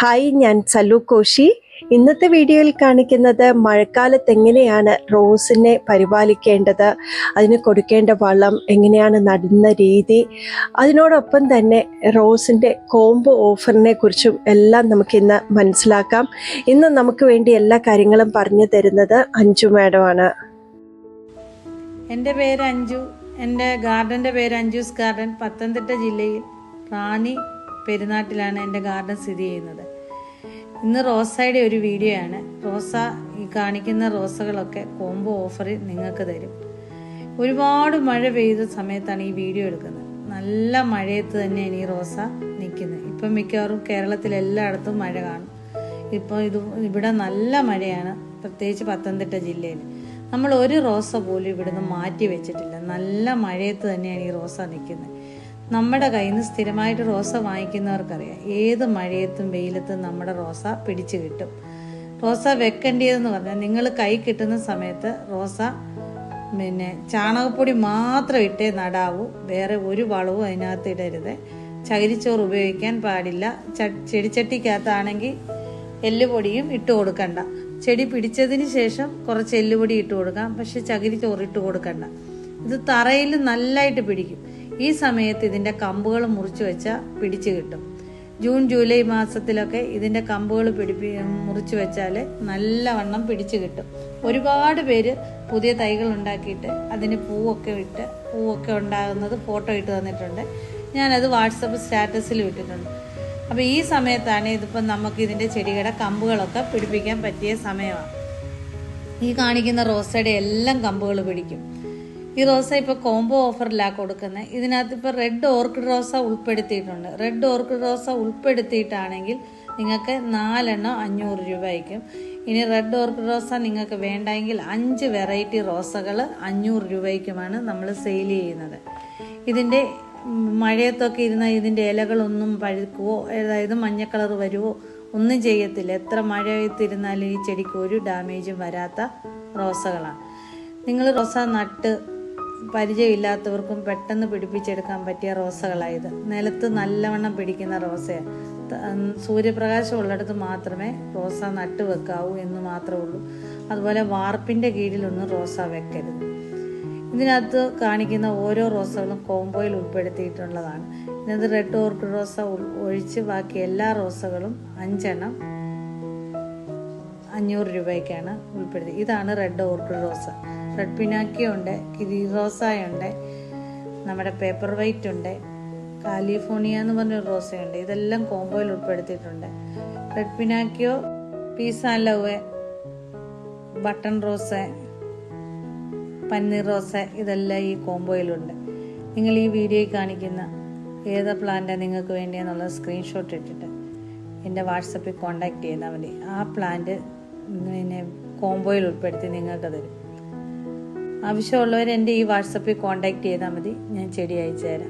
Hi, ഞാൻ സല്ലു കോശി. ഇന്നത്തെ വീഡിയോയിൽ കാണിക്കുന്നത് മഴക്കാലത്ത് എങ്ങനെയാണ് റോസിനെ പരിപാലിക്കേണ്ടത്, അതിന് കൊടുക്കേണ്ട വളം, എങ്ങനെയാണ് നടുന്ന രീതി, അതിനോടൊപ്പം തന്നെ റോസിൻ്റെ കോംബോ ഓഫറിനെ കുറിച്ചും എല്ലാം നമുക്കിന്ന് മനസ്സിലാക്കാം. ഇന്ന് നമുക്ക് വേണ്ടി എല്ലാ കാര്യങ്ങളും പറഞ്ഞു തരുന്നത് അഞ്ജു മാഡമാണ്. എൻ്റെ പേര് അഞ്ജു. എൻ്റെ ഗാർഡൻ്റെ പേര് അഞ്ജൂസ് ഗാർഡൻ. പത്തനംതിട്ട ജില്ലയിൽ റാന്നി പെരുന്നാട്ടിലാണ് എൻ്റെ ഗാർഡൻ സ്ഥിതി ചെയ്യുന്നത്. ഇന്ന് റോസയുടെ ഒരു വീഡിയോ ആണ്. ഈ കാണിക്കുന്ന റോസകളൊക്കെ കോംബോ ഓഫറിൽ നിങ്ങൾക്ക് തരും. ഒരുപാട് മഴ പെയ്ത സമയത്താണ് ഈ വീഡിയോ എടുക്കുന്നത്. നല്ല മഴയത്ത് തന്നെയാണ് ഈ റോസ നിൽക്കുന്നത്. ഇപ്പം മിക്കവാറും കേരളത്തിൽ എല്ലായിടത്തും മഴ കാണും. ഇപ്പോൾ ഇവിടെ നല്ല മഴയാണ്, പ്രത്യേകിച്ച് പത്തനംതിട്ട ജില്ലയിൽ. നമ്മൾ ഒരു റോസ പോലും ഇവിടുന്ന് മാറ്റി വെച്ചിട്ടില്ല. നല്ല മഴയത്ത് തന്നെയാണ് ഈ റോസ നിൽക്കുന്നത്. നമ്മുടെ കയ്യിൽ നിന്ന് സ്ഥിരമായിട്ട് റോസ വാങ്ങിക്കുന്നവർക്കറിയാം, ഏത് മഴയത്തും വെയിലത്തും നമ്മുടെ റോസ പിടിച്ചു കിട്ടും. റോസ വെക്കേണ്ടതെന്ന് പറഞ്ഞാൽ, നിങ്ങൾ കൈ കിട്ടുന്ന സമയത്ത് റോസ ചാണകപ്പൊടി മാത്രം ഇട്ടേ നടാവൂ. വേറെ ഒരു വളവും അതിനകത്ത് ഇടരുത്. ചകിരിച്ചോറ് ഉപയോഗിക്കാൻ പാടില്ല. ചെടിച്ചട്ടിക്കകത്താണെങ്കിൽ എല്ലുപൊടിയും ഇട്ട് കൊടുക്കണ്ട. ചെടി പിടിച്ചതിന് ശേഷം കുറച്ച് എല്ലുപൊടി ഇട്ട് കൊടുക്കാം, പക്ഷെ ചകിരിച്ചോറ് ഇട്ട് കൊടുക്കണ്ട. ഇത് തറയിൽ നല്ലതായിട്ട് പിടിക്കും. ഈ സമയത്ത് ഇതിൻ്റെ കമ്പുകൾ മുറിച്ച് വെച്ചാൽ പിടിച്ചു കിട്ടും. ജൂൺ ജൂലൈ മാസത്തിലൊക്കെ ഇതിൻ്റെ കമ്പുകൾ മുറിച്ച് വെച്ചാൽ നല്ലവണ്ണം പിടിച്ചു കിട്ടും. ഒരുപാട് പേര് പുതിയ തൈകൾ ഉണ്ടാക്കിയിട്ട് അതിന് പൂവൊക്കെ ഉണ്ടാകുന്നത് ഫോട്ടോ ഇട്ട് തന്നിട്ടുണ്ട്. ഞാനത് വാട്സപ്പ് സ്റ്റാറ്റസിൽ ഇട്ടിട്ടുണ്ട്. അപ്പോൾ ഈ സമയത്താണ് ഇതിപ്പം നമുക്ക് ഇതിൻ്റെ ചെടികളുടെ കമ്പുകളൊക്കെ പിടിപ്പിക്കാൻ പറ്റിയ സമയമാണ്. ഈ കാണിക്കുന്ന റോസയുടെ എല്ലാം കമ്പുകൾ പിടിക്കും. ഈ റോസ ഇപ്പോൾ കോംബോ ഓഫറിലാണ് കൊടുക്കുന്നത്. ഇതിനകത്ത് ഇപ്പോൾ റെഡ് ഓർക്കിഡ് റോസ ഉൾപ്പെടുത്തിയിട്ടുണ്ട്. റെഡ് ഓർക്കിഡ് റോസ ഉൾപ്പെടുത്തിയിട്ടാണെങ്കിൽ നിങ്ങൾക്ക് 4 എണ്ണം 500 രൂപ ആയിരിക്കും. ഇനി റെഡ് ഓർക്കിഡ് റോസ നിങ്ങൾക്ക് വേണ്ടെങ്കിൽ 5 വെറൈറ്റി റോസകൾ 500 രൂപയ്ക്കുമാണ് നമ്മൾ സെയിൽ ചെയ്യുന്നത്. ഇതിൻ്റെ മഴയത്തൊക്കെ ഇരുന്ന ഇതിൻ്റെ ഇലകളൊന്നും പഴുക്കുവോ, അതായത് മഞ്ഞ കളർ വരുവോ ഒന്നും ചെയ്യത്തില്ല. എത്ര മഴയത്തിരുന്നാലും ഈ ചെടിക്ക് ഒരു ഡാമേജും വരാത്ത റോസകളാണ്. നിങ്ങൾ റോസ നട്ട് പരിചയമില്ലാത്തവർക്കും പെട്ടെന്ന് പിടിപ്പിച്ചെടുക്കാൻ പറ്റിയ റോസകളായത്. നിലത്ത് നല്ലവണ്ണം പിടിക്കുന്ന റോസയാണ്. സൂര്യപ്രകാശം ഉള്ളിടത്ത് മാത്രമേ റോസ നട്ട് വെക്കാവൂ എന്ന് മാത്രമേ ഉള്ളൂ. അതുപോലെ വാർപ്പിൻ്റെ കീഴിലൊന്നും റോസ വെക്കരുത്. ഇതിനകത്ത് കാണിക്കുന്ന ഓരോ റോസകളും കോംബോയിൽ ഉൾപ്പെടുത്തിയിട്ടുള്ളതാണ്. ഇതിനകത്ത് റെഡ് ഓർക്കിഡ് റോസ ഒഴിച്ച് ബാക്കി എല്ലാ റോസകളും 5 എണ്ണം 500 രൂപയ്ക്കാണ് ഉൾപ്പെടുത്തി. ഇതാണ് റെഡ് ഓർക്കിഡ് റോസ. റെഡ് പിനാക്കിയോ ഉണ്ട്, കിരി റോസയുണ്ട്, നമ്മുടെ പേപ്പർ വൈറ്റ് ഉണ്ട്, കാലിഫോർണിയ എന്ന് പറഞ്ഞൊരു റോസയുണ്ട്. ഇതെല്ലാം കോംബോയിൽ ഉൾപ്പെടുത്തിയിട്ടുണ്ട്. Red Pinocchio, peace and love, button rose, പന്നീർ റോസ, ഇതെല്ലാം ഈ കോംബോയിലുണ്ട്. നിങ്ങൾ ഈ വീഡിയോയിൽ കാണിക്കുന്ന ഏത് പ്ലാന്റാണ് നിങ്ങൾക്ക് വേണ്ടിയെന്നുള്ള സ്ക്രീൻഷോട്ട് ഇട്ടിട്ട് എൻ്റെ വാട്സപ്പിൽ കോൺടാക്ട് ചെയ്താൽ മതി. ആ പ്ലാന്റ് കോംബോയിൽ ഉൾപ്പെടുത്തി നിങ്ങൾക്ക് തരും. ആവശ്യമുള്ളവർ എൻ്റെ ഈ വാട്സപ്പിൽ കോൺടാക്ട് ചെയ്താൽ മതി, ഞാൻ ചെടി അയച്ചു തരാം.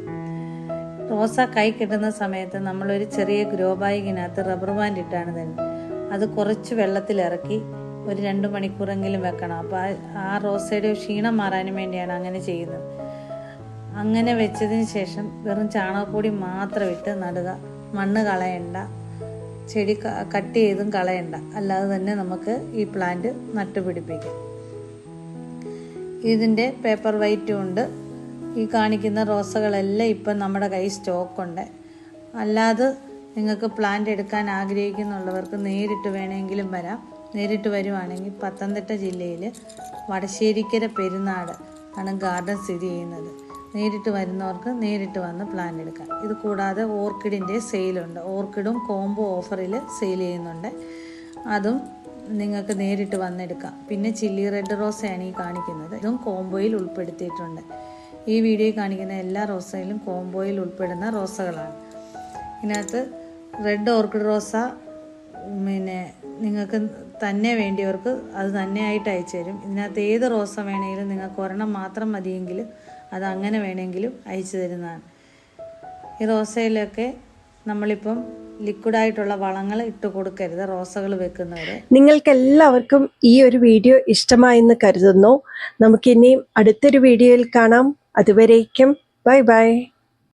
റോസ കൈ കിട്ടുന്ന സമയത്ത് നമ്മളൊരു ചെറിയ ഗ്രോ ബാഗിനകത്ത് റബ്ബർ ബാൻഡ് ഇട്ടാണ് തരുന്നത്. അത് കുറച്ച് വെള്ളത്തിലിറക്കി ഒരു 2 മണിക്കൂറെങ്കിലും വെക്കണം. അപ്പോൾ ആ റോസയുടെ ക്ഷീണം മാറാനും വേണ്ടിയാണ് അങ്ങനെ ചെയ്യുന്നത്. അങ്ങനെ വെച്ചതിന് ശേഷം വെറും ചാണകപ്പൊടി മാത്രം ഇട്ട് നടുക. മണ്ണ് കളയണ്ട, ചെടി കട്ട് ചെയ്തും കളയണ്ട. അല്ലാതെ തന്നെ നമുക്ക് ഈ പ്ലാന്റ് നട്ടുപിടിപ്പിക്കാം. ഇതിൻ്റെ പേപ്പർ വൈറ്റും ഉണ്ട്. ഈ കാണിക്കുന്ന റോസകളെല്ലാം ഇപ്പം നമ്മുടെ കയ്യിൽ സ്റ്റോക്കുണ്ട്. അല്ലാതെ നിങ്ങൾക്ക് പ്ലാന്റ് എടുക്കാൻ ആഗ്രഹിക്കുന്നുള്ളവർക്ക് നേരിട്ട് വേണമെങ്കിലും വരാം. നേരിട്ട് വരുവാണെങ്കിൽ പത്തനംതിട്ട ജില്ലയിൽ വടശ്ശേരിക്കര പെരുന്നാട് ആണ് ഗാർഡൻ സ്ഥിതി ചെയ്യുന്നത്. നേരിട്ട് വരുന്നവർക്ക് നേരിട്ട് വന്ന് പ്ലാൻ എടുക്കാം. ഇത് കൂടാതെ ഓർക്കിഡിൻ്റെ സെയിലുണ്ട്. ഓർക്കിഡും കോംബോ ഓഫറിൽ സെയിൽ ചെയ്യുന്നുണ്ട്. അതും നിങ്ങൾക്ക് നേരിട്ട് വന്നെടുക്കാം. പിന്നെ ചില്ലി റെഡ് റോസയാണ് ഈ കാണിക്കുന്നത്. ഇതും കോംബോയിൽ ഉൾപ്പെടുത്തിയിട്ടുണ്ട്. ഈ വീഡിയോയിൽ കാണിക്കുന്ന എല്ലാ റോസയിലും കോംബോയിൽ ഉൾപ്പെടുന്ന റോസകളാണ്. ഇതിനകത്ത് റെഡ് ഓർക്കിഡ് റോസ നിങ്ങൾക്ക് തന്നെ വേണ്ടിയവർക്ക് അത് തന്നെയായിട്ട് അയച്ചു തരും. ഇതിനകത്ത് ഏത് റോസ വേണമെങ്കിലും നിങ്ങൾക്ക് ഒരെണ്ണം മാത്രം മതിയെങ്കിൽ അത് അങ്ങനെ വേണമെങ്കിലും അയച്ചു തരുന്നതാണ്. ഈ റോസയിലൊക്കെ നമ്മളിപ്പം ലിക്വിഡായിട്ടുള്ള വളങ്ങൾ ഇട്ട് കൊടുക്കരുത് റോസകൾ വെക്കുന്നവർ. നിങ്ങൾക്കെല്ലാവർക്കും ഈ ഒരു വീഡിയോ ഇഷ്ടമായെന്ന് കരുതുന്നു. നമുക്കിനിയും അടുത്തൊരു വീഡിയോയിൽ കാണാം. അതുവരേക്കും ബൈ ബൈ.